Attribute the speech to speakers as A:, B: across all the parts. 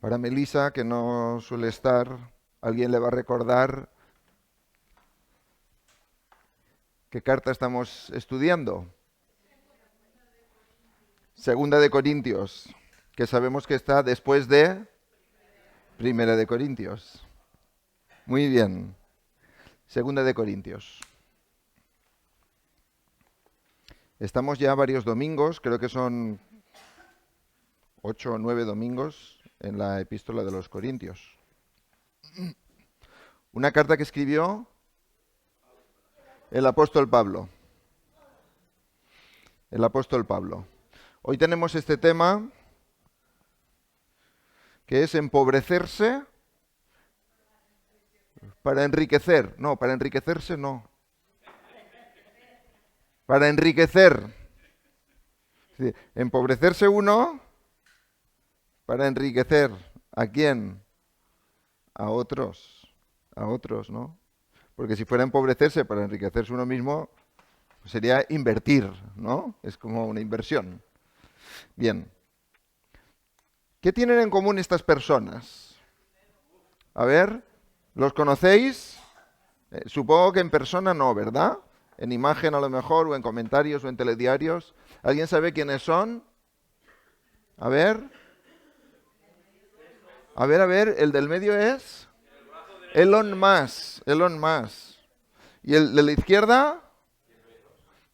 A: Para Melissa, que no suele estar, alguien le va a recordar qué carta estamos estudiando. Segunda de Corintios, que sabemos que está después de Primera de Corintios. Muy bien. Segunda de Corintios. Estamos ya varios domingos, creo que son 8 o 9 domingos en la epístola de los Corintios. Una carta que escribió el apóstol Pablo. El apóstol Pablo. Hoy tenemos este tema que es empobrecerse para enriquecer. No, para enriquecerse no. Para enriquecer. Sí, empobrecerse uno para enriquecer. ¿A quién? A otros. A otros, ¿no? Porque si fuera empobrecerse para enriquecerse uno mismo, pues sería invertir, ¿no? Es como una inversión. Bien. ¿Qué tienen en común estas personas? A ver, ¿los conocéis? Supongo que en persona no, ¿verdad? En imagen a lo mejor, o en comentarios, o en telediarios. ¿Alguien sabe quiénes son? A ver. A ver, el del medio es Elon Musk. Elon Musk. ¿Y el de la izquierda?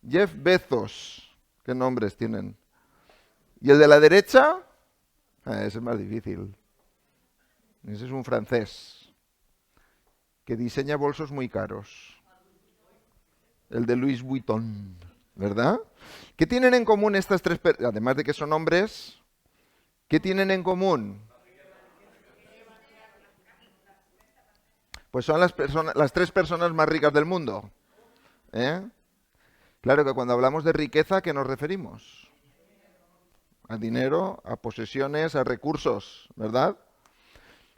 A: Jeff Bezos. ¿Qué nombres tienen? ¿Y el de la derecha? Ese es más difícil. Ese es un francés que diseña bolsos muy caros. El de Louis Vuitton, ¿verdad? ¿Qué tienen en común estas tres personas? Además de que son hombres, ¿qué tienen en común? Pues son las tres personas más ricas del mundo. ¿Eh? Claro que cuando hablamos de riqueza, ¿a qué nos referimos? A dinero, a posesiones, a recursos, ¿verdad?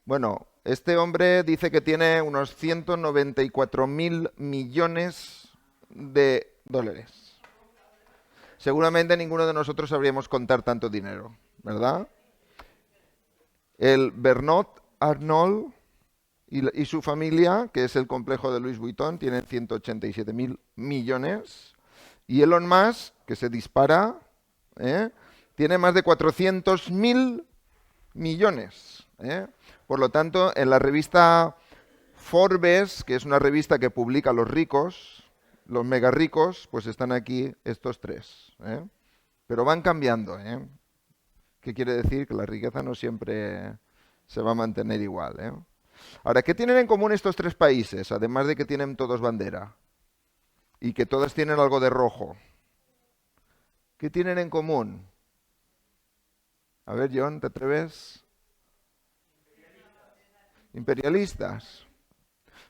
A: Bueno, este hombre dice que tiene unos 194.000 millones de dólares. Seguramente ninguno de nosotros sabríamos contar tanto dinero, ¿verdad? El Bernard Arnault y su familia, que es el complejo de Louis Vuitton, tienen 187.000 millones. Y Elon Musk, que se dispara, tiene más de 400.000 millones. Por lo tanto, en la revista Forbes, que es una revista que publica a los ricos, los mega ricos, pues están aquí estos tres. Pero van cambiando. ¿Qué quiere decir? Que la riqueza no siempre se va a mantener igual. Ahora, ¿qué tienen en común estos tres países? Además de que tienen todos bandera y que todos tienen algo de rojo. ¿Qué tienen en común? A ver, John, ¿te atreves? Imperialistas.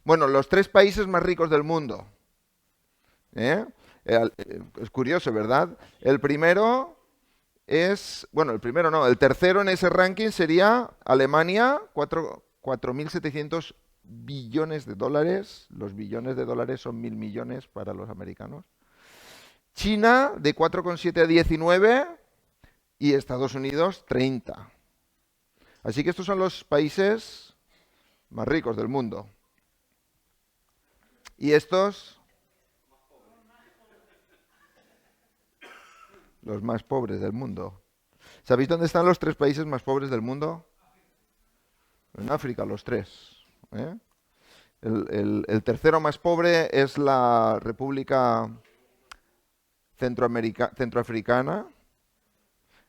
A: Bueno, los tres países más ricos del mundo. Es curioso, ¿verdad? El primero es, bueno, el primero no, el tercero en ese ranking sería Alemania, 4.700 billones de dólares. Los billones de dólares son 1.000 millones para los americanos. China, de 4,7 a 19, y Estados Unidos, 30. Así que estos son los países más ricos del mundo. Y estos, los más pobres del mundo. ¿Sabéis dónde están los tres países más pobres del mundo? En África, los tres. El tercero más pobre es la República Centroafricana.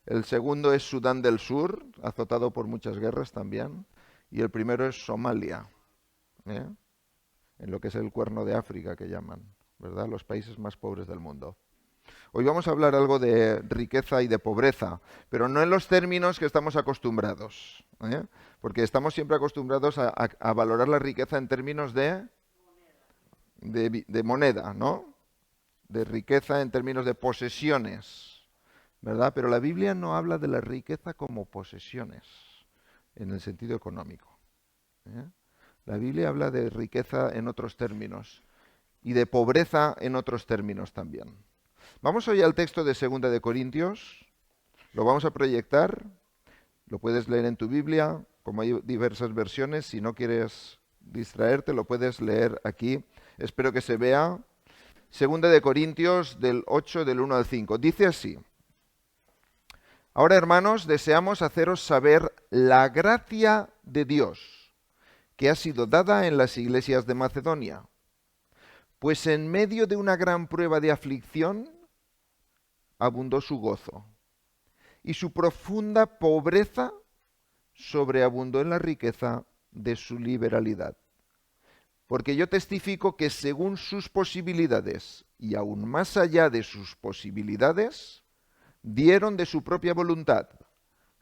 A: El segundo es Sudán del Sur, azotado por muchas guerras también. Y el primero es Somalia, en lo que es el Cuerno de África, que llaman, ¿verdad? Los países más pobres del mundo. Hoy vamos a hablar algo de riqueza y de pobreza, pero no en los términos que estamos acostumbrados, porque estamos siempre acostumbrados a valorar la riqueza en términos de moneda, ¿no? De riqueza en términos de posesiones, ¿verdad? Pero la Biblia no habla de la riqueza como posesiones, en el sentido económico. La Biblia habla de riqueza en otros términos y de pobreza en otros términos también. Vamos hoy al texto de 2 de Corintios, lo vamos a proyectar, lo puedes leer en tu Biblia, como hay diversas versiones, si no quieres distraerte, lo puedes leer aquí. Espero que se vea. Segunda de Corintios del 8, del 1 al 5. Dice así: Ahora, hermanos, deseamos haceros saber la gracia de Dios que ha sido dada en las iglesias de Macedonia. Pues en medio de una gran prueba de aflicción abundó su gozo, y su profunda pobreza sobreabundó en la riqueza de su liberalidad. Porque yo testifico que según sus posibilidades, y aún más allá de sus posibilidades, dieron de su propia voluntad,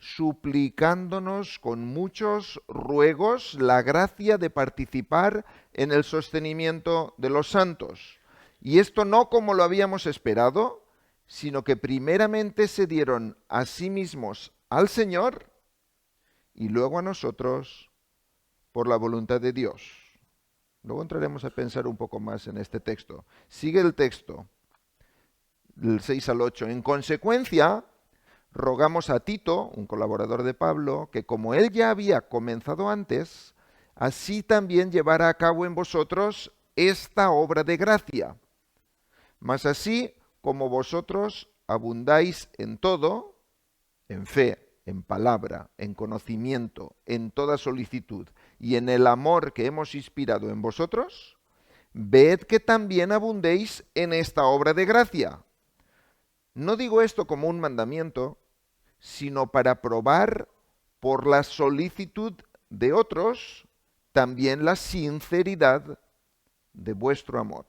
A: suplicándonos con muchos ruegos la gracia de participar en el sostenimiento de los santos. Y esto no como lo habíamos esperado, sino que primeramente se dieron a sí mismos al Señor y luego a nosotros por la voluntad de Dios. Luego entraremos a pensar un poco más en este texto. Sigue el texto, del 6 al 8. En consecuencia, rogamos a Tito, un colaborador de Pablo, que como él ya había comenzado antes, así también llevara a cabo en vosotros esta obra de gracia. Mas así como vosotros abundáis en todo, en fe, en palabra, en conocimiento, en toda solicitud y en el amor que hemos inspirado en vosotros, ved que también abundéis en esta obra de gracia. No digo esto como un mandamiento, sino para probar por la solicitud de otros también la sinceridad de vuestro amor.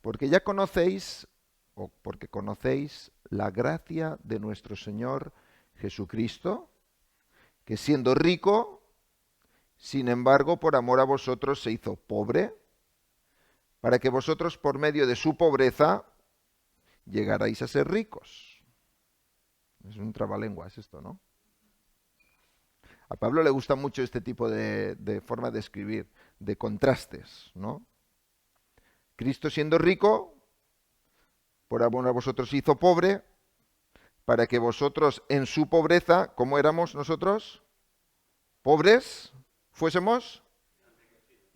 A: Porque ya conocéis, o porque conocéis la gracia de nuestro Señor Jesucristo, que siendo rico, sin embargo, por amor a vosotros se hizo pobre, para que vosotros por medio de su pobreza llegaráis a ser ricos. Es un trabalenguas esto, ¿no? A Pablo le gusta mucho este tipo de forma de escribir, de contrastes, ¿no? Cristo siendo rico, por amor a vosotros se hizo pobre, para que vosotros en su pobreza, ¿cómo éramos nosotros? Pobres, fuésemos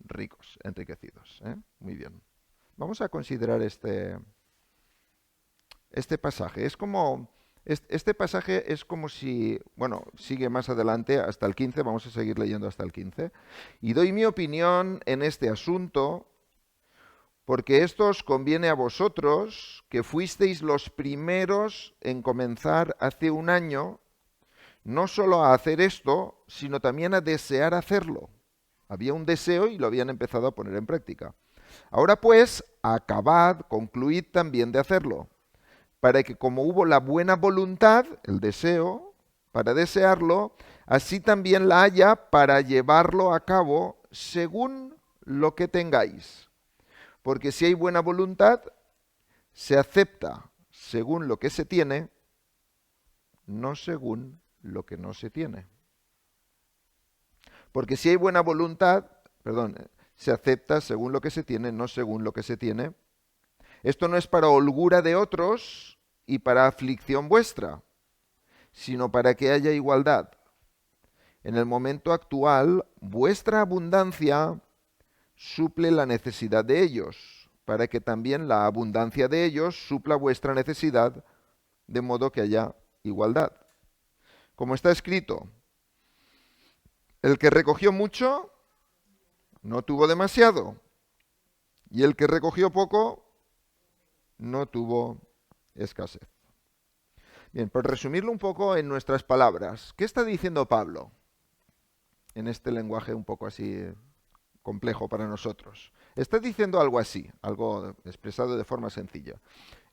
A: ricos, enriquecidos. Muy bien. Vamos a considerar este pasaje. Este pasaje es como si, bueno, sigue más adelante hasta el 15, vamos a seguir leyendo hasta el 15, y doy mi opinión en este asunto, porque esto os conviene a vosotros, que fuisteis los primeros en comenzar hace un año, no solo a hacer esto, sino también a desear hacerlo. Había un deseo y lo habían empezado a poner en práctica. Ahora pues, acabad, concluid también de hacerlo, para que como hubo la buena voluntad, el deseo, para desearlo, así también la haya para llevarlo a cabo según lo que tengáis. Porque si hay buena voluntad, se acepta según lo que se tiene, no según lo que no se tiene. Porque si hay buena voluntad, se acepta según lo que se tiene, no según lo que se tiene. Esto no es para holgura de otros y para aflicción vuestra, sino para que haya igualdad. En el momento actual, vuestra abundancia suple la necesidad de ellos, para que también la abundancia de ellos supla vuestra necesidad, de modo que haya igualdad. Como está escrito, el que recogió mucho no tuvo demasiado, y el que recogió poco no tuvo escasez. Bien, por resumirlo un poco en nuestras palabras, ¿qué está diciendo Pablo en este lenguaje un poco así complejo para nosotros? Está diciendo algo así, algo expresado de forma sencilla.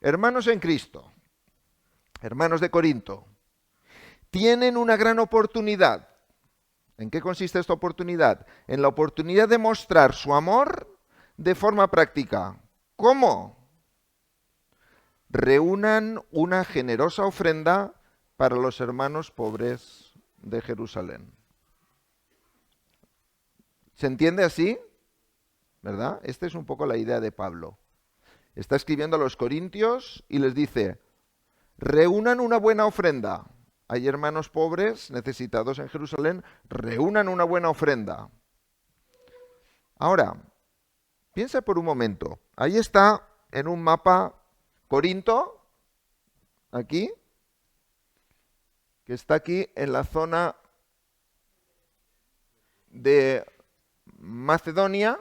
A: Hermanos en Cristo, hermanos de Corinto, tienen una gran oportunidad. ¿En qué consiste esta oportunidad? En la oportunidad de mostrar su amor de forma práctica. ¿Cómo? Reúnan una generosa ofrenda para los hermanos pobres de Jerusalén. ¿Se entiende así? ¿Verdad? Esta es un poco la idea de Pablo. Está escribiendo a los corintios y les dice, reúnan una buena ofrenda. hay hermanos pobres, necesitados en Jerusalén, reúnan una buena ofrenda. Ahora, piensa por un momento. Ahí está en un mapa Corinto, aquí, que está aquí en la zona de Macedonia.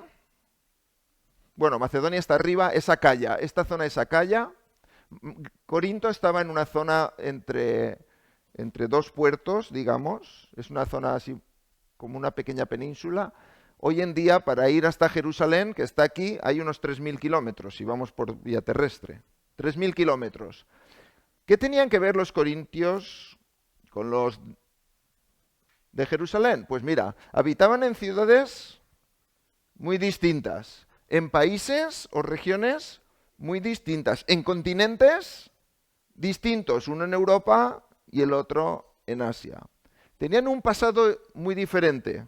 A: Bueno, Macedonia está arriba, es Acaya. Esta zona es Acaya. Corinto estaba en una zona entre dos puertos, digamos. Es una zona así como una pequeña península. Hoy en día, para ir hasta Jerusalén, que está aquí, hay unos 3.000 kilómetros, si vamos por vía terrestre. 3.000 kilómetros. ¿Qué tenían que ver los corintios con los de Jerusalén? Pues mira, habitaban en ciudades muy distintas, en países o regiones muy distintas, en continentes distintos, uno en Europa y el otro en Asia. Tenían un pasado muy diferente.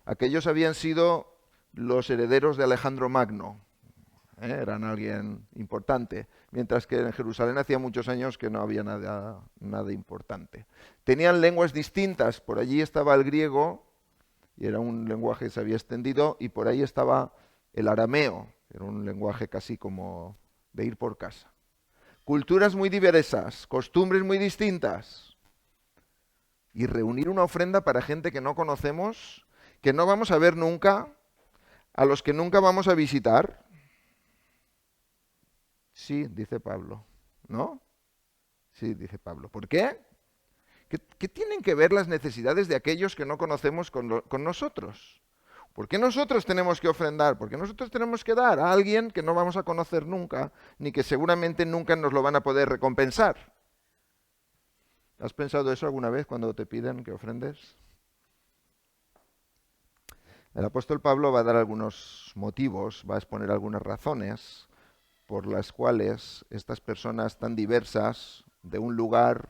A: Aquellos habían sido los herederos de Alejandro Magno, eran alguien importante, mientras que en Jerusalén hacía muchos años que no había nada importante. Tenían lenguas distintas, por allí estaba el griego, y era un lenguaje que se había extendido, y por ahí estaba el arameo, era un lenguaje casi como de ir por casa. Culturas muy diversas, costumbres muy distintas, y reunir una ofrenda para gente que no conocemos, que no vamos a ver nunca, a los que nunca vamos a visitar. Sí, dice Pablo, ¿no? Sí, dice Pablo. ¿Por qué? ¿Qué tienen que ver las necesidades de aquellos que no conocemos con nosotros? ¿Por qué nosotros tenemos que ofrendar? ¿Por qué nosotros tenemos que dar a alguien que no vamos a conocer nunca, ni que seguramente nunca nos lo van a poder recompensar? ¿Has pensado eso alguna vez cuando te piden que ofrendes? El apóstol Pablo va a dar algunos motivos, va a exponer algunas razones por las cuales estas personas tan diversas de un lugar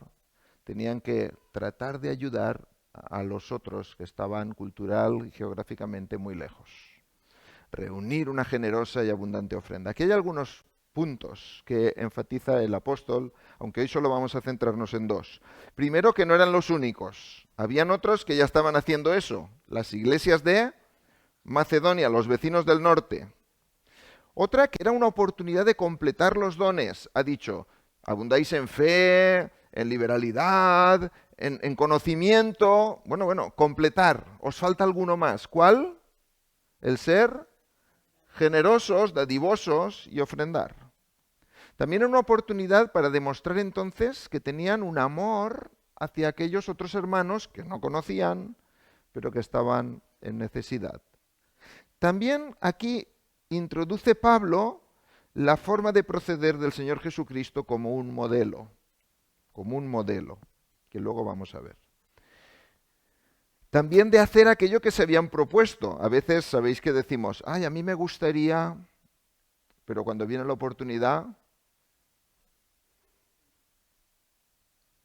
A: tenían que tratar de ayudar a los otros que estaban cultural y geográficamente muy lejos. Reunir una generosa y abundante ofrenda. Aquí hay algunos puntos que enfatiza el apóstol, aunque hoy solo vamos a centrarnos en dos. Primero, que no eran los únicos. Habían otros que ya estaban haciendo eso. Las iglesias de Macedonia, los vecinos del norte. Otra, que era una oportunidad de completar los dones. Ha dicho, abundáis en fe, en liberalidad, en conocimiento. Bueno, completar. ¿Os falta alguno más? ¿Cuál? El ser generosos, dadivosos y ofrendar. También era una oportunidad para demostrar entonces que tenían un amor hacia aquellos otros hermanos que no conocían, pero que estaban en necesidad. También aquí introduce Pablo la forma de proceder del Señor Jesucristo como un modelo, que luego vamos a ver. También de hacer aquello que se habían propuesto. A veces sabéis que decimos, ay, a mí me gustaría, pero cuando viene la oportunidad,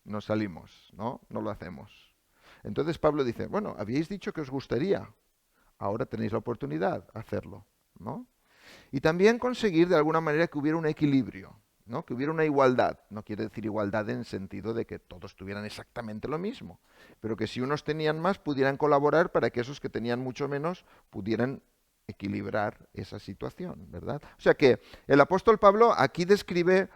A: nos salimos, ¿no? No lo hacemos. Entonces Pablo dice, bueno, habíais dicho que os gustaría, ahora tenéis la oportunidad de hacerlo, ¿no? Y también conseguir de alguna manera que hubiera un equilibrio, ¿no? Que hubiera una igualdad. No quiere decir igualdad en el sentido de que todos tuvieran exactamente lo mismo, pero que si unos tenían más pudieran colaborar para que esos que tenían mucho menos pudieran equilibrar esa situación, ¿verdad? O sea que el apóstol Pablo aquí describe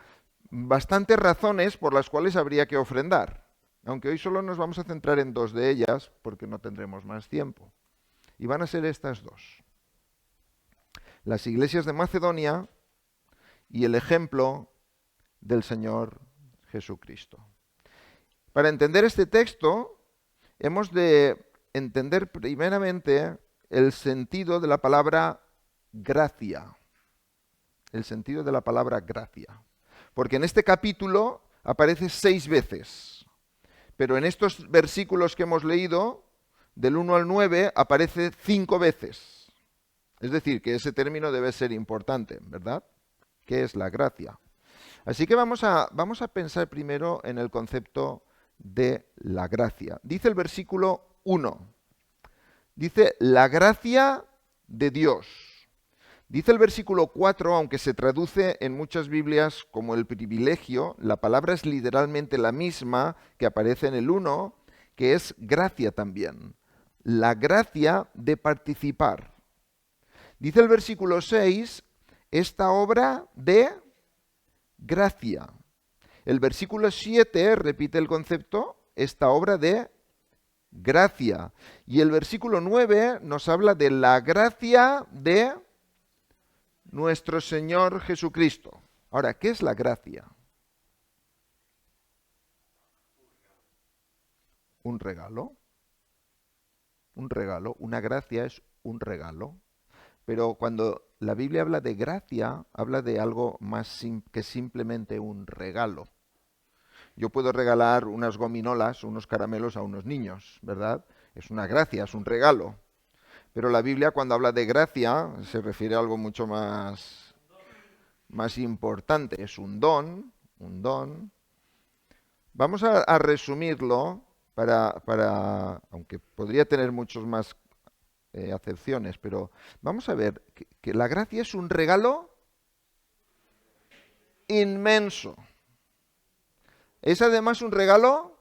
A: bastantes razones por las cuales habría que ofrendar, aunque hoy solo nos vamos a centrar en dos de ellas porque no tendremos más tiempo. Y van a ser estas dos. Las iglesias de Macedonia y el ejemplo del Señor Jesucristo. Para entender este texto, hemos de entender primeramente el sentido de la palabra gracia. El sentido de la palabra gracia. Porque en este capítulo aparece 6 veces, pero en estos versículos que hemos leído, del 1 al 9, aparece 5 veces. Es decir, que ese término debe ser importante, ¿verdad? ¿Qué es la gracia? Así que vamos a pensar primero en el concepto de la gracia. Dice el versículo 1. Dice, la gracia de Dios. Dice el versículo 4, aunque se traduce en muchas Biblias como el privilegio, la palabra es literalmente la misma que aparece en el 1, que es gracia también. La gracia de participar. Dice el versículo 6, esta obra de gracia. El versículo 7 repite el concepto, esta obra de gracia. Y el versículo 9 nos habla de la gracia de nuestro Señor Jesucristo. Ahora, ¿qué es la gracia? Un regalo. Un regalo. Una gracia es un regalo. Pero cuando la Biblia habla de gracia, habla de algo más que simplemente un regalo. Yo puedo regalar unas gominolas, unos caramelos a unos niños, ¿verdad? Es una gracia, es un regalo. Pero la Biblia cuando habla de gracia se refiere a algo mucho más importante. Es un don, un don. Vamos a resumirlo aunque podría tener muchos más acepciones, pero vamos a ver que la gracia es un regalo inmenso. Es además un regalo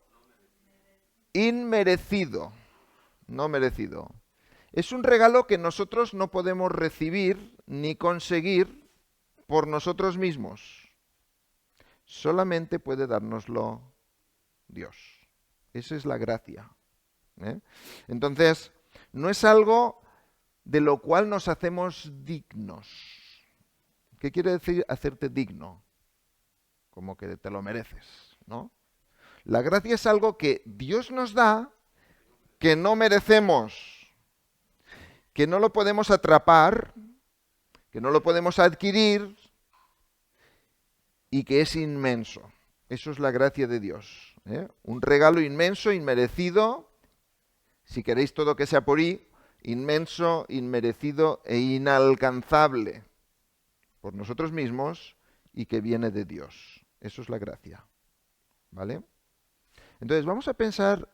A: inmerecido, no merecido. Es un regalo que nosotros no podemos recibir ni conseguir por nosotros mismos. Solamente puede dárnoslo Dios. Esa es la gracia. Entonces, no es algo de lo cual nos hacemos dignos. ¿Qué quiere decir hacerte digno? Como que te lo mereces, ¿no? La gracia es algo que Dios nos da que no merecemos, que no lo podemos atrapar, que no lo podemos adquirir y que es inmenso. Eso es la gracia de Dios. Un regalo inmenso, inmerecido, si queréis todo que sea por I, inmenso, inmerecido e inalcanzable por nosotros mismos y que viene de Dios. Eso es la gracia. ¿Vale? Entonces vamos a pensar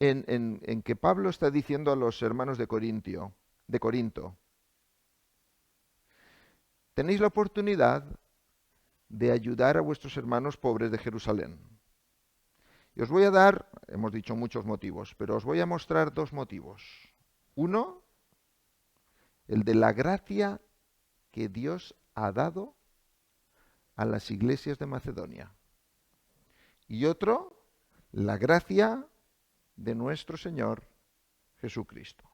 A: en que Pablo está diciendo a los hermanos de Corinto, tenéis la oportunidad de ayudar a vuestros hermanos pobres de Jerusalén. Y os voy a dar, hemos dicho muchos motivos, pero os voy a mostrar dos motivos. Uno, el de la gracia que Dios ha dado a las iglesias de Macedonia. Y otro, la gracia de nuestro Señor Jesucristo.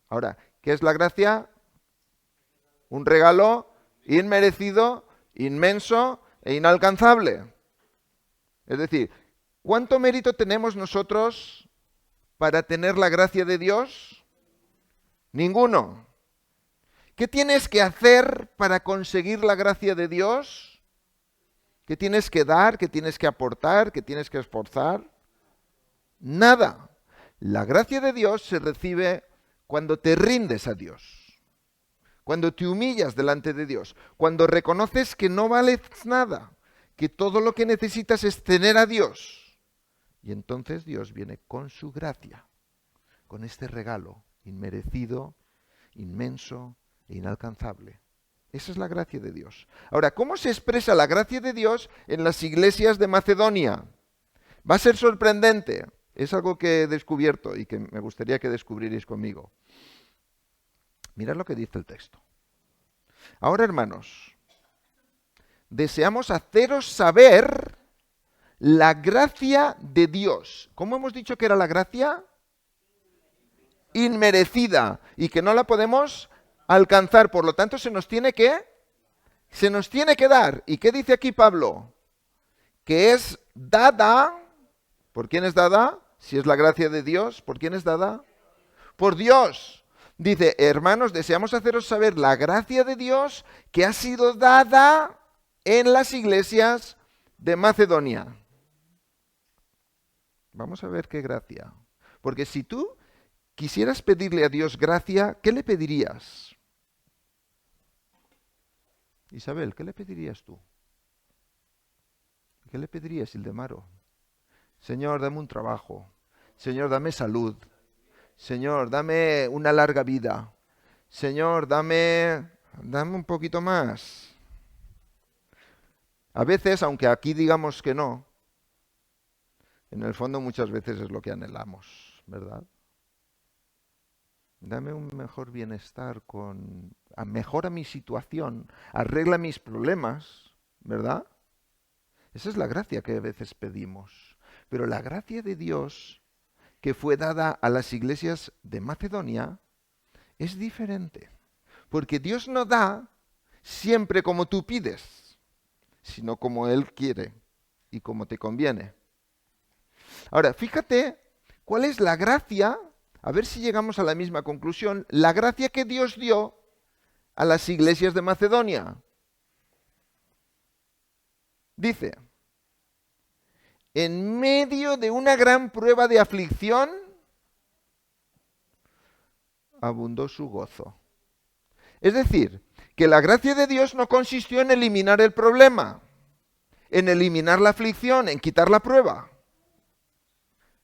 A: Ahora, ¿qué es la gracia? Un regalo inmerecido, inmenso e inalcanzable. Es decir, ¿cuánto mérito tenemos nosotros para tener la gracia de Dios? Ninguno. ¿Qué tienes que hacer para conseguir la gracia de Dios? ¿Qué tienes que dar? ¿Qué tienes que aportar? ¿Qué tienes que esforzar? Nada. La gracia de Dios se recibe cuando te rindes a Dios, cuando te humillas delante de Dios, cuando reconoces que no vales nada, que todo lo que necesitas es tener a Dios. Y entonces Dios viene con su gracia, con este regalo inmerecido, inmenso e inalcanzable. Esa es la gracia de Dios. Ahora, ¿cómo se expresa la gracia de Dios en las iglesias de Macedonia? Va a ser sorprendente. Es algo que he descubierto y que me gustaría que descubrierais conmigo. Mirad lo que dice el texto. Ahora, hermanos, deseamos haceros saber la gracia de Dios. ¿Cómo hemos dicho que era la gracia? Inmerecida y que no la podemos alcanzar. Por lo tanto, se nos tiene que dar. ¿Y qué dice aquí Pablo? Que es dada. ¿Por quién es dada? Si es la gracia de Dios, ¿por quién es dada? Por Dios. Dice, hermanos, deseamos haceros saber la gracia de Dios que ha sido dada en las iglesias de Macedonia. Vamos a ver qué gracia. Porque si tú quisieras pedirle a Dios gracia, ¿qué le pedirías? Isabel, ¿qué le pedirías tú? ¿Qué le pedirías, Ildemaro? Señor, dame un trabajo. Señor, dame salud. Señor, dame una larga vida. Señor, dame Dame un poquito más. A veces, aunque aquí digamos que no, en el fondo muchas veces es lo que anhelamos, ¿verdad? Dame un mejor bienestar mejora mi situación, arregla mis problemas, ¿verdad? Esa es la gracia que a veces pedimos. Pero la gracia de Dios que fue dada a las iglesias de Macedonia es diferente. Porque Dios no da siempre como tú pides, sino como Él quiere y como te conviene. Ahora, fíjate cuál es la gracia, a ver si llegamos a la misma conclusión, la gracia que Dios dio a las iglesias de Macedonia. Dice, en medio de una gran prueba de aflicción, abundó su gozo. Es decir, que la gracia de Dios no consistió en eliminar el problema, en eliminar la aflicción, en quitar la prueba.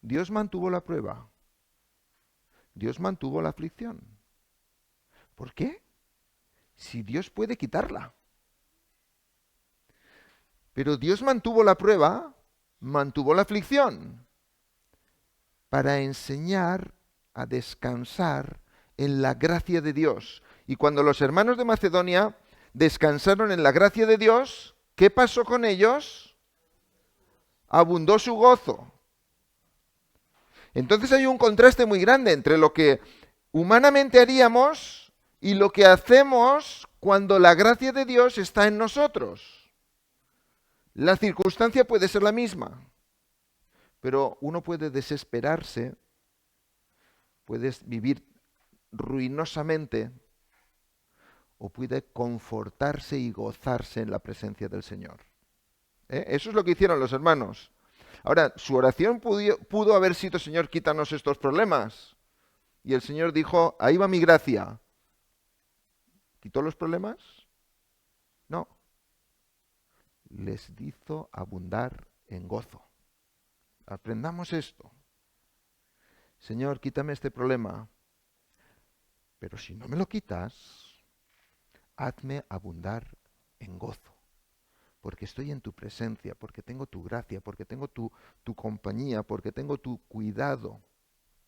A: Dios mantuvo la prueba. Dios mantuvo la aflicción. ¿Por qué? Si Dios puede quitarla. Pero Dios mantuvo la prueba, mantuvo la aflicción, para enseñar a descansar en la gracia de Dios. Y cuando los hermanos de Macedonia descansaron en la gracia de Dios, ¿qué pasó con ellos? Abundó su gozo. Entonces hay un contraste muy grande entre lo que humanamente haríamos y lo que hacemos cuando la gracia de Dios está en nosotros. La circunstancia puede ser la misma, pero uno puede desesperarse, puedes vivir ruinosamente o puede confortarse y gozarse en la presencia del Señor. Eso es lo que hicieron los hermanos. Ahora, su oración pudo haber sido, Señor, quítanos estos problemas. Y el Señor dijo, ahí va mi gracia. ¿Quitó los problemas? No. Les hizo abundar en gozo. Aprendamos esto. Señor, quítame este problema. Pero si no me lo quitas, hazme abundar en gozo. Porque estoy en tu presencia, porque tengo tu gracia, porque tengo tu compañía, porque tengo tu cuidado.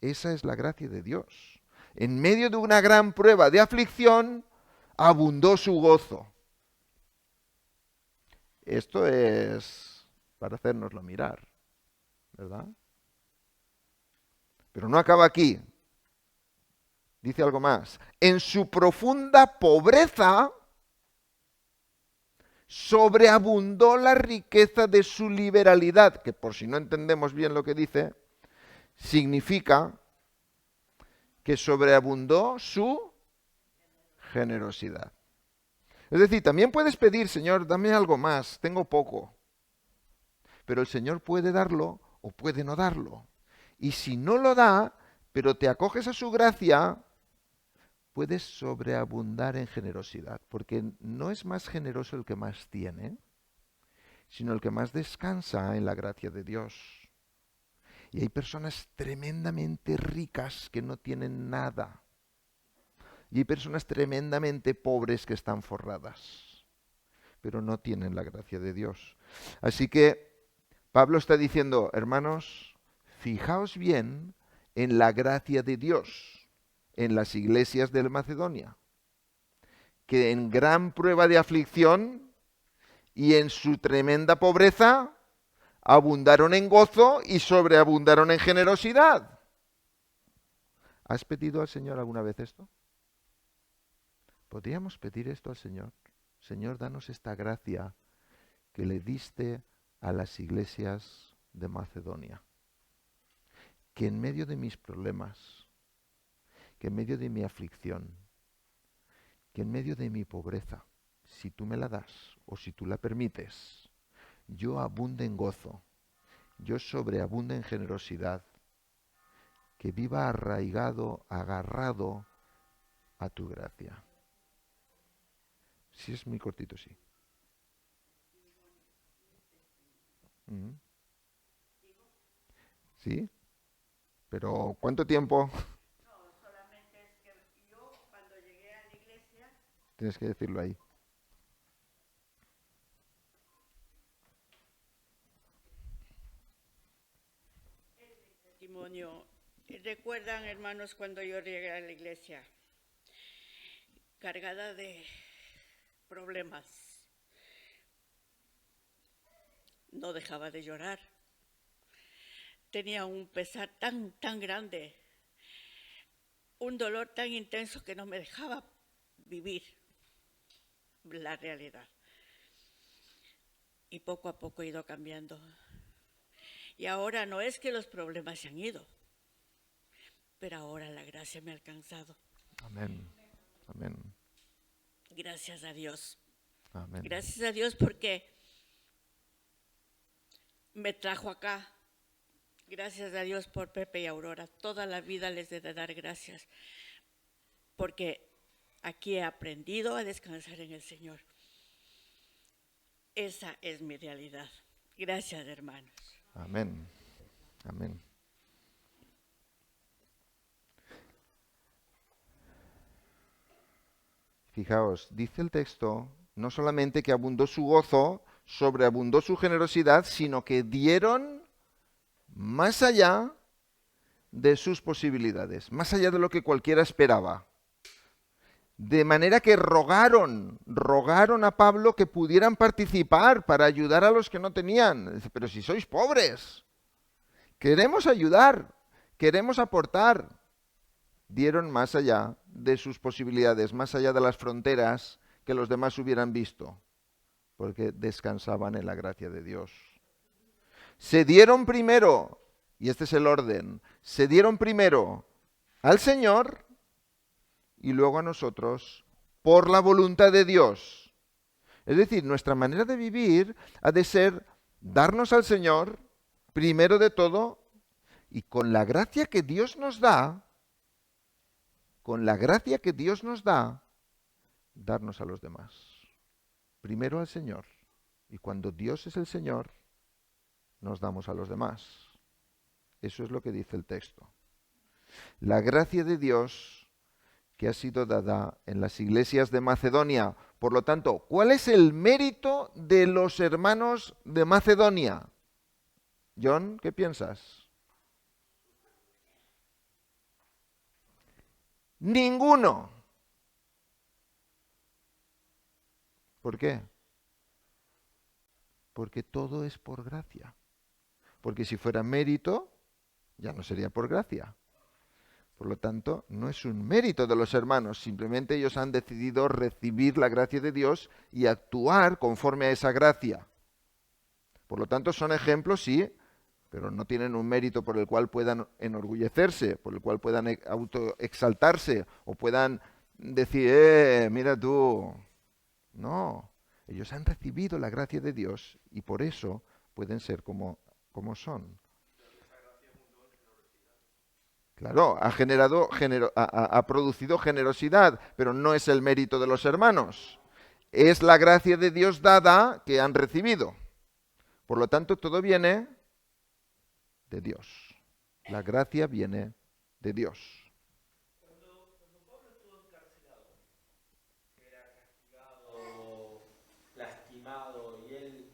A: Esa es la gracia de Dios. En medio de una gran prueba de aflicción, abundó su gozo. Esto es para hacérnoslo mirar, ¿verdad? Pero no acaba aquí. Dice algo más. En su profunda pobreza sobreabundó la riqueza de su liberalidad, que por si no entendemos bien lo que dice, significa que sobreabundó su generosidad. Es decir, también puedes pedir, Señor, dame algo más, tengo poco. Pero el Señor puede darlo o puede no darlo. Y si no lo da, pero te acoges a su gracia, puedes sobreabundar en generosidad, porque no es más generoso el que más tiene, sino el que más descansa en la gracia de Dios. Y hay personas tremendamente ricas que no tienen nada. Y hay personas tremendamente pobres que están forradas, pero no tienen la gracia de Dios. Así que Pablo está diciendo, hermanos, fijaos bien en la gracia de Dios en las iglesias de Macedonia, que en gran prueba de aflicción y en su tremenda pobreza abundaron en gozo y sobreabundaron en generosidad. ¿Has pedido al Señor alguna vez esto? ¿Podríamos pedir esto al Señor? Señor, danos esta gracia que le diste a las iglesias de Macedonia. Que en medio de mis problemas, que en medio de mi aflicción, que en medio de mi pobreza, si tú me la das o si tú la permites, yo abunde en gozo, yo sobreabunde en generosidad, que viva arraigado, agarrado a tu gracia. Si es muy cortito, sí. ¿Sí? Pero ¿cuánto tiempo?
B: No, solamente es que yo cuando llegué a la iglesia
A: Tienes que decirlo ahí.
B: Testimonio. ¿Recuerdan, hermanos, cuando yo llegué a la iglesia cargada de problemas? No dejaba de llorar. Tenía un pesar tan grande, un dolor tan intenso que no me dejaba vivir la realidad. Y poco a poco he ido cambiando. Y ahora no es que los problemas se han ido, pero ahora la gracia me ha alcanzado.
A: Amén. Amén.
B: Gracias a Dios.
A: Amén.
B: Gracias a Dios porque me trajo acá. Gracias a Dios por Pepe y Aurora. Toda la vida les he de dar gracias porque aquí he aprendido a descansar en el Señor. Esa es mi realidad. Gracias, hermanos.
A: Amén. Amén. Fijaos, dice el texto, no solamente que abundó su gozo, sobreabundó su generosidad, sino que dieron más allá de sus posibilidades, más allá de lo que cualquiera esperaba. De manera que rogaron a Pablo que pudieran participar para ayudar a los que no tenían. Dice, pero si sois pobres, queremos ayudar, queremos aportar. Dieron más allá de sus posibilidades, más allá de las fronteras que los demás hubieran visto, porque descansaban en la gracia de Dios. Se dieron primero, y este es el orden, se dieron primero al Señor y luego a nosotros por la voluntad de Dios. Es decir, nuestra manera de vivir ha de ser darnos al Señor primero de todo y con la gracia que Dios nos da, darnos a los demás. Primero al Señor. Y cuando Dios es el Señor, nos damos a los demás. Eso es lo que dice el texto. La gracia de Dios que ha sido dada en las iglesias de Macedonia. Por lo tanto, ¿cuál es el mérito de los hermanos de Macedonia? John, ¿qué piensas? Ninguno. ¿Por qué? Porque todo es por gracia. Porque si fuera mérito, ya no sería por gracia. Por lo tanto, no es un mérito de los hermanos, simplemente ellos han decidido recibir la gracia de Dios y actuar conforme a esa gracia. Por lo tanto, son ejemplos, sí, pero no tienen un mérito por el cual puedan enorgullecerse, por el cual puedan autoexaltarse o puedan decir, mira tú. No, ellos han recibido la gracia de Dios y por eso pueden ser como son. Claro, ha producido generosidad, pero no es el mérito de los hermanos. Es la gracia de Dios dada que han recibido. Por lo tanto, todo viene de Dios. La gracia viene de Dios.
C: Cuando Pablo estuvo encarcelado, era castigado, lastimado, y él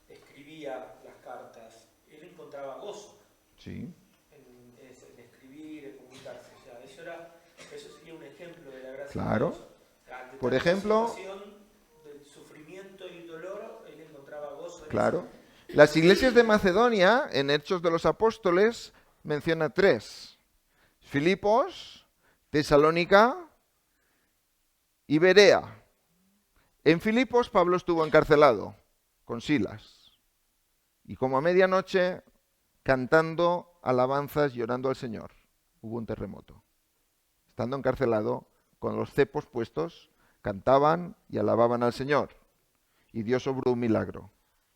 C: escribía las cartas, él encontraba gozo.
A: Sí.
C: En escribir, en comunicarse. O sea, eso sería un ejemplo de la gracia
A: Claro.
C: de Dios. O sea, ante
A: Por
C: tanta
A: ejemplo,
C: situación del sufrimiento y el dolor, él encontraba gozo en
A: claro.
C: eso.
A: Las iglesias de Macedonia, en Hechos de los Apóstoles, menciona 3. Filipos, Tesalónica y Berea. En Filipos Pablo estuvo encarcelado con Silas. Y como a medianoche, cantando alabanzas y orando al Señor, hubo un terremoto. Estando encarcelado, con los cepos puestos, cantaban y alababan al Señor. Y Dios obró un milagro.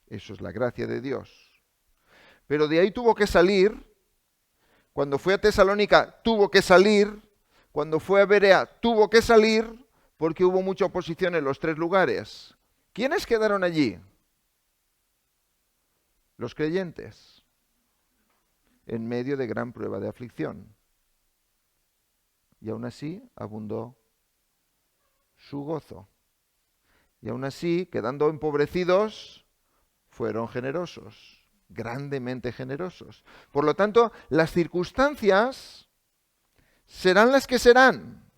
A: Eso es la gracia de Dios. Pero de ahí tuvo que salir. Cuando fue a Tesalónica tuvo que salir. Cuando fue a Berea tuvo que salir porque hubo mucha oposición en los 3 lugares. ¿Quiénes quedaron allí? Los creyentes. En medio de gran prueba de aflicción. Y aún así abundó su gozo. Y aún así, quedando empobrecidos, fueron generosos, grandemente generosos. Por lo tanto, las circunstancias serán las que serán.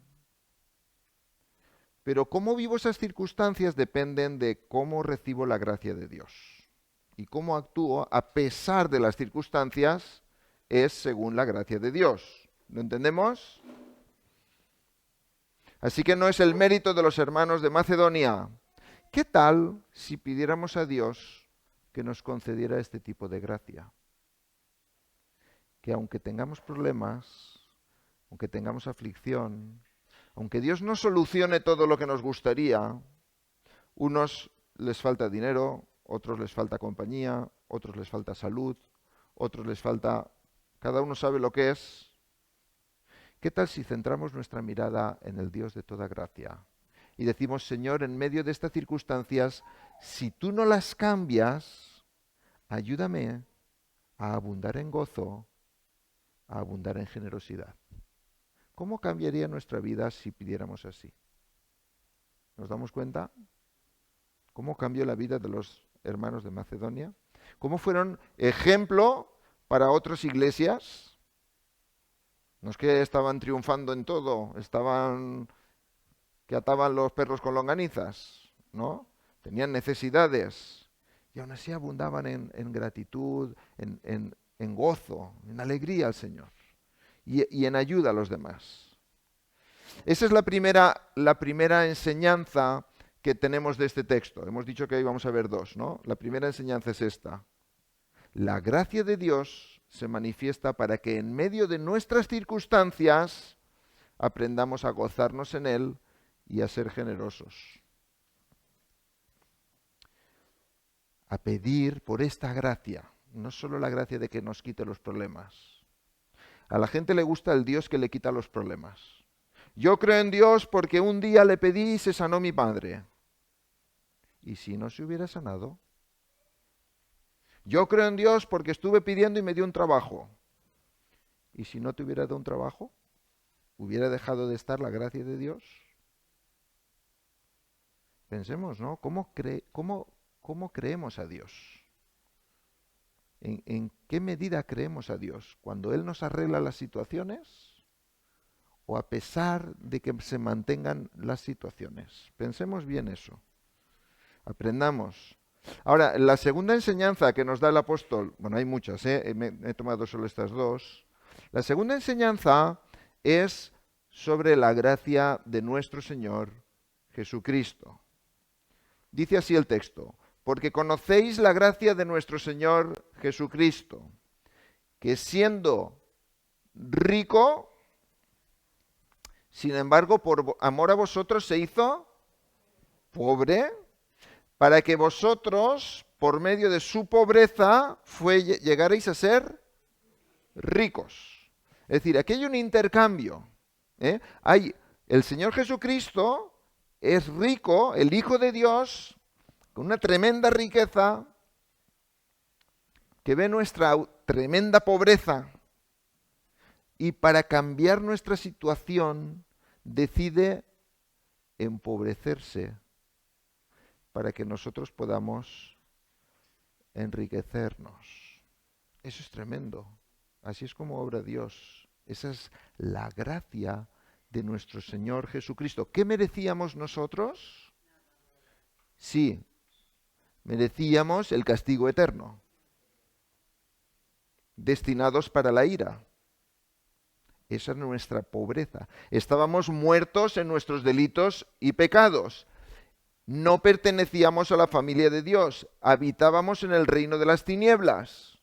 A: Pero cómo vivo esas circunstancias dependen de cómo recibo la gracia de Dios. Y cómo actúo a pesar de las circunstancias es según la gracia de Dios. ¿Lo entendemos? Así que no es el mérito de los hermanos de Macedonia. ¿Qué tal si pidiéramos a Dios que nos concediera este tipo de gracia? Que aunque tengamos problemas, aunque tengamos aflicción, aunque Dios no solucione todo lo que nos gustaría, unos les falta dinero, otros les falta compañía, otros les falta salud, otros les falta... Cada uno sabe lo que es. ¿Qué tal si centramos nuestra mirada en el Dios de toda gracia? Y decimos, Señor, en medio de estas circunstancias, si tú no las cambias, ayúdame a abundar en gozo, a abundar en generosidad. ¿Cómo cambiaría nuestra vida si pidiéramos así? ¿Nos damos cuenta? ¿Cómo cambió la vida de los hermanos de Macedonia? ¿Cómo fueron ejemplo para otras iglesias? No es que estaban triunfando en todo, estaban que ataban los perros con longanizas, ¿no? Tenían necesidades y aún así abundaban en gratitud, en gozo, en alegría al Señor y en ayuda a los demás. Esa es la primera enseñanza que tenemos de este texto. Hemos dicho que hoy vamos a ver dos, ¿no? La primera enseñanza es esta. La gracia de Dios se manifiesta para que en medio de nuestras circunstancias aprendamos a gozarnos en Él y a ser generosos. A pedir por esta gracia, no solo la gracia de que nos quite los problemas. A la gente le gusta el Dios que le quita los problemas. Yo creo en Dios porque un día le pedí y se sanó mi padre. ¿Y si no se hubiera sanado? Yo creo en Dios porque estuve pidiendo y me dio un trabajo. ¿Y si no te hubiera dado un trabajo? ¿Hubiera dejado de estar la gracia de Dios? Pensemos, ¿no? ¿Cómo creemos a Dios? ¿En qué medida creemos a Dios? ¿Cuando Él nos arregla las situaciones o a pesar de que se mantengan las situaciones? Pensemos bien eso. Aprendamos. Ahora, la segunda enseñanza que nos da el apóstol, bueno, hay muchas, he tomado solo estas dos. La segunda enseñanza es sobre la gracia de nuestro Señor Jesucristo. Dice así el texto: porque conocéis la gracia de nuestro Señor Jesucristo, que siendo rico, sin embargo, por amor a vosotros se hizo pobre, para que vosotros, por medio de su pobreza, llegarais a ser ricos. Es decir, aquí hay un intercambio. El Señor Jesucristo es rico, el Hijo de Dios, con una tremenda riqueza, que ve nuestra tremenda pobreza y para cambiar nuestra situación decide empobrecerse para que nosotros podamos enriquecernos. Eso es tremendo. Así es como obra Dios. Esa es la gracia de nuestro Señor Jesucristo. ¿Qué merecíamos nosotros? Sí, merecíamos el castigo eterno, destinados para la ira. Esa es nuestra pobreza. Estábamos muertos en nuestros delitos y pecados. No pertenecíamos a la familia de Dios. Habitábamos en el reino de las tinieblas.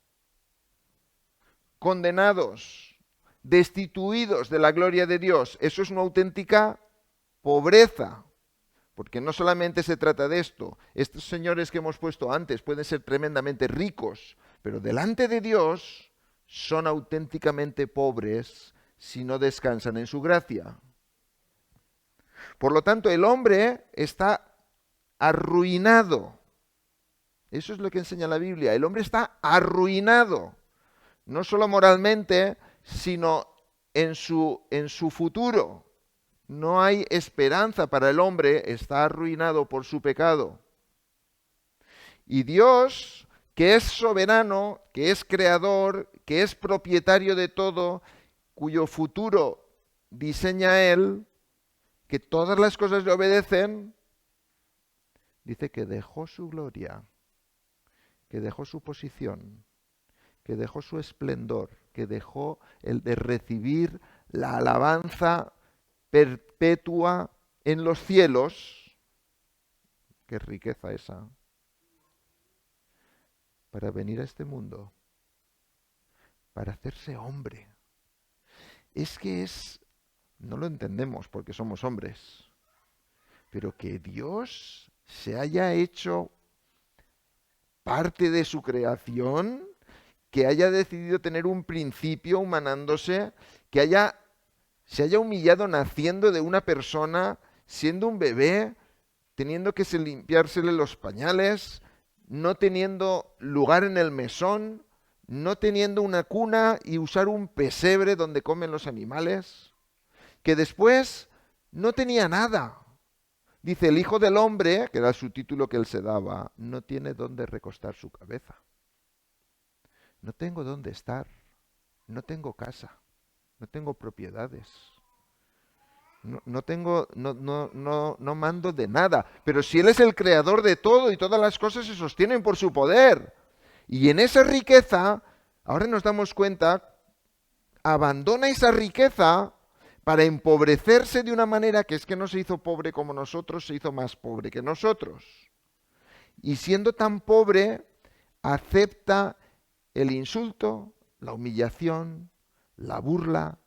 A: Condenados, destituidos de la gloria de Dios. Eso es una auténtica pobreza. Porque no solamente se trata de esto. Estos señores que hemos puesto antes pueden ser tremendamente ricos, pero delante de Dios son auténticamente pobres si no descansan en su gracia. Por lo tanto, el hombre está arruinado. Eso es lo que enseña la Biblia. El hombre está arruinado, no solo moralmente, sino en su futuro. no hay esperanza para el hombre, está arruinado por su pecado. Y Dios, que es soberano, que es creador, que es propietario de todo, cuyo futuro diseña Él, que todas las cosas le obedecen, dice que dejó su gloria, que dejó su posición, que dejó su esplendor, que dejó el de recibir la alabanza perpetua en los cielos. Qué riqueza esa. Para venir a este mundo, para hacerse hombre. Es que no lo entendemos porque somos hombres, pero que Dios se haya hecho parte de su creación, que haya decidido tener un principio humanándose, que se haya humillado naciendo de una persona, siendo un bebé, teniendo que limpiársele los pañales, no teniendo lugar en el mesón, no teniendo una cuna y usar un pesebre donde comen los animales, que después no tenía nada. Dice, el Hijo del Hombre, que era el subtítulo que él se daba, no tiene dónde recostar su cabeza. No tengo dónde estar, no tengo casa, no tengo propiedades. No mando de nada. Pero si Él es el creador de todo y todas las cosas se sostienen por su poder. Y en esa riqueza, ahora nos damos cuenta, abandona esa riqueza para empobrecerse de una manera que es que no se hizo pobre como nosotros, se hizo más pobre que nosotros. Y siendo tan pobre, acepta el insulto, la humillación, la burla,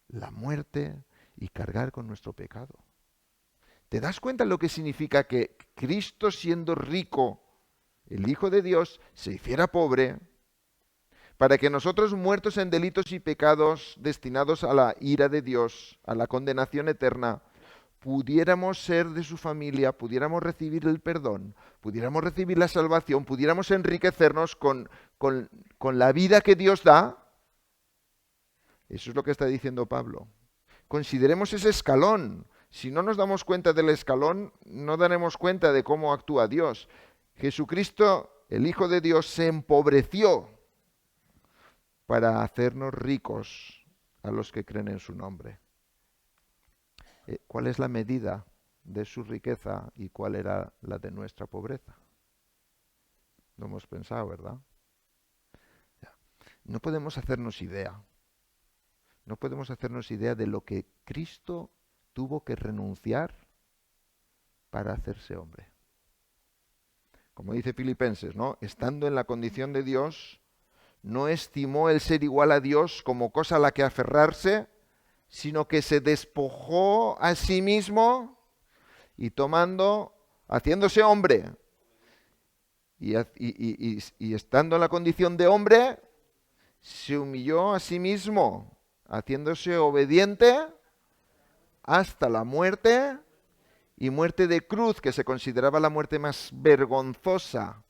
A: la muerte y cargar con nuestro pecado. ¿Te das cuenta lo que significa que Cristo, siendo rico, el Hijo de Dios, se hiciera pobre para que nosotros, muertos en delitos y pecados, destinados a la ira de Dios, a la condenación eterna, pudiéramos ser de su familia, pudiéramos recibir el perdón, pudiéramos recibir la salvación, pudiéramos enriquecernos con la vida que Dios da? Eso es lo que está diciendo Pablo. Consideremos ese escalón. Si no nos damos cuenta del escalón, no daremos cuenta de cómo actúa Dios. Jesucristo, el Hijo de Dios, se empobreció para hacernos ricos a los que creen en su nombre. ¿Cuál es la medida de su riqueza y cuál era la de nuestra pobreza? Lo hemos pensado, ¿verdad? No podemos hacernos idea. No podemos hacernos idea de lo que Cristo tuvo que renunciar para hacerse hombre. Como dice Filipenses, ¿no? Estando en la condición de Dios, no estimó el ser igual a Dios como cosa a la que aferrarse, sino que se despojó a sí mismo y haciéndose hombre. Y estando en la condición de hombre, se humilló a sí mismo, haciéndose obediente hasta la muerte, y muerte de cruz, que se consideraba la muerte más vergonzosa,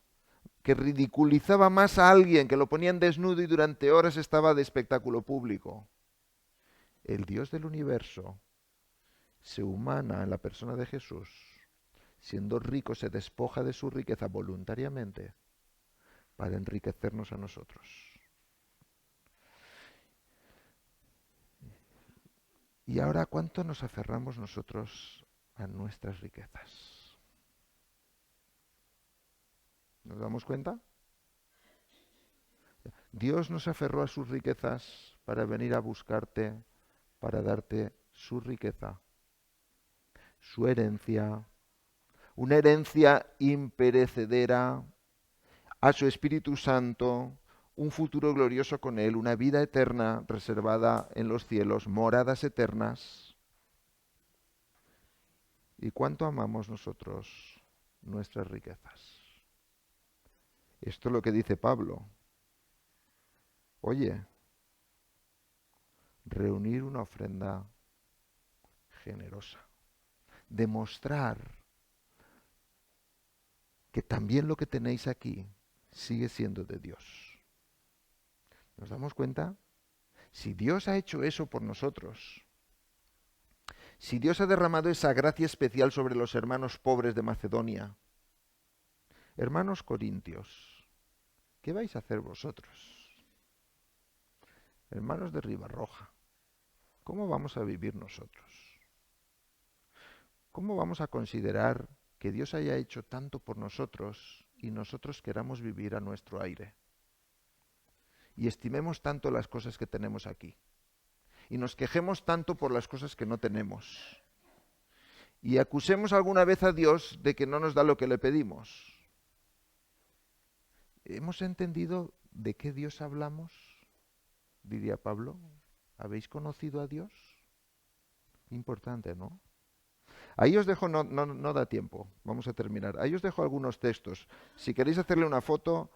A: que ridiculizaba más a alguien, que lo ponían desnudo y durante horas estaba de espectáculo público. El Dios del universo se humana en la persona de Jesús, siendo rico se despoja de su riqueza voluntariamente para enriquecernos a nosotros. Y ahora, ¿cuánto nos aferramos nosotros a nuestras riquezas? ¿Nos damos cuenta? Dios nos aferró a sus riquezas para venir a buscarte, para darte su riqueza, su herencia, una herencia imperecedera, a su Espíritu Santo, un futuro glorioso con Él, una vida eterna reservada en los cielos, moradas eternas. ¿Y cuánto amamos nosotros nuestras riquezas? Esto es lo que dice Pablo. Oye, reunir una ofrenda generosa, demostrar que también lo que tenéis aquí sigue siendo de Dios. ¿Nos damos cuenta? Si Dios ha hecho eso por nosotros, Si Dios ha derramado esa gracia especial sobre los hermanos pobres de Macedonia, hermanos corintios, ¿qué vais a hacer vosotros? Hermanos de Ribarroja, ¿cómo vamos a vivir nosotros? ¿Cómo vamos a considerar que Dios haya hecho tanto por nosotros y nosotros queramos vivir a nuestro aire? Y estimemos tanto las cosas que tenemos aquí. Y nos quejemos tanto por las cosas que no tenemos. Y acusemos alguna vez a Dios de que no nos da lo que le pedimos. ¿Hemos entendido de qué Dios hablamos? Diría Pablo. ¿Habéis conocido a Dios? Importante, ¿no? Ahí os dejo, no da tiempo, vamos a terminar. Ahí os dejo algunos textos. Si queréis hacerle una foto,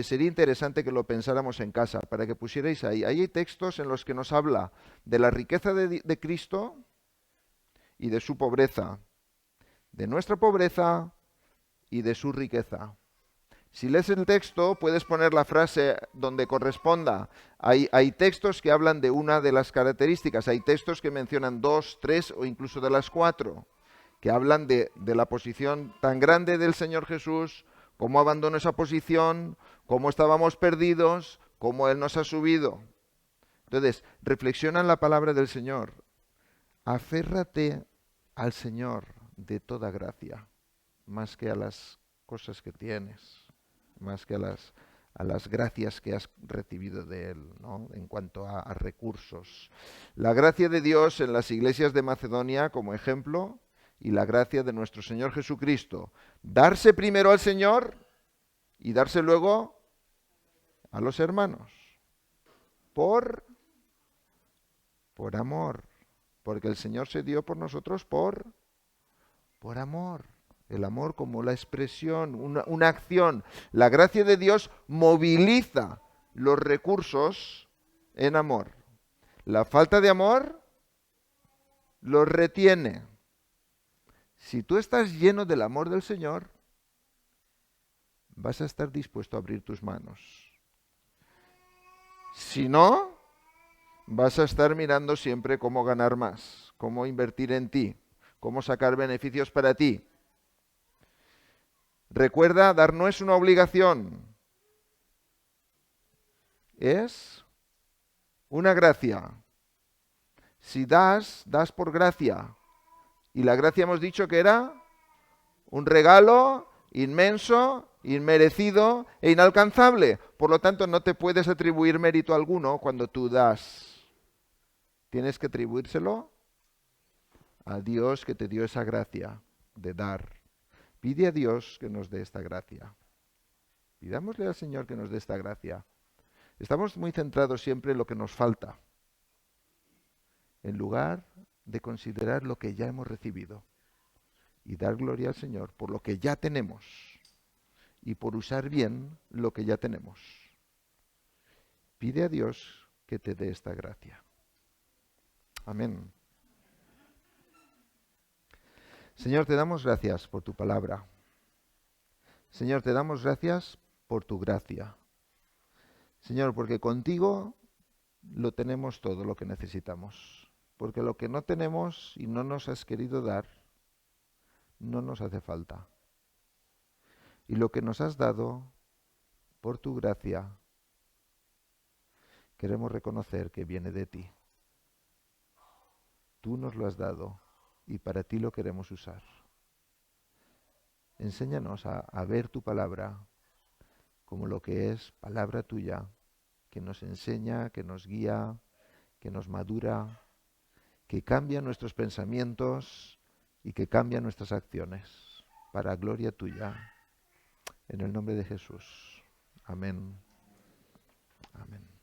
A: sería interesante que lo pensáramos en casa, para que pusierais ahí. Ahí hay textos en los que nos habla de la riqueza de Cristo y de su pobreza, de nuestra pobreza y de su riqueza. Si lees el texto, puedes poner la frase donde corresponda. Hay textos que hablan de una de las características, hay textos que mencionan 2, 3 o incluso de las 4, que hablan de la posición tan grande del Señor Jesús, cómo abandonó esa posición, cómo estábamos perdidos, cómo Él nos ha subido. Entonces, reflexiona en la palabra del Señor. Aférrate al Señor de toda gracia, más que a las cosas que tienes, más que a las gracias que has recibido de Él, ¿no? En cuanto a recursos. La gracia de Dios en las iglesias de Macedonia, como ejemplo, y la gracia de nuestro Señor Jesucristo. Darse primero al Señor y darse luego a los hermanos. Por amor. Porque el Señor se dio por nosotros por amor. El amor como la expresión, una acción. La gracia de Dios moviliza los recursos en amor. La falta de amor los retiene. Si tú estás lleno del amor del Señor, vas a estar dispuesto a abrir tus manos. Si no, vas a estar mirando siempre cómo ganar más, cómo invertir en ti, cómo sacar beneficios para ti. Recuerda, dar no es una obligación, es una gracia. Si das por gracia. Y la gracia hemos dicho que era un regalo inmenso, inmerecido e inalcanzable. Por lo tanto, no te puedes atribuir mérito alguno cuando tú das. Tienes que atribuírselo a Dios que te dio esa gracia de dar. Pide a Dios que nos dé esta gracia. Pidámosle al Señor que nos dé esta gracia. Estamos muy centrados siempre en lo que nos falta, en lugar de considerar lo que ya hemos recibido y dar gloria al Señor por lo que ya tenemos y por usar bien lo que ya tenemos. Pide a Dios que te dé esta gracia. Amén. Señor, te damos gracias por tu palabra. Señor, te damos gracias por tu gracia. Señor, porque contigo lo tenemos todo lo que necesitamos. Porque lo que no tenemos y no nos has querido dar, no nos hace falta. Y lo que nos has dado, por tu gracia, queremos reconocer que viene de ti. Tú nos lo has dado y para ti lo queremos usar. Enséñanos a ver tu palabra como lo que es palabra tuya, que nos enseña, que nos guía, que nos madura, que cambia nuestros pensamientos y que cambia nuestras acciones para gloria tuya. En el nombre de Jesús. Amén. Amén.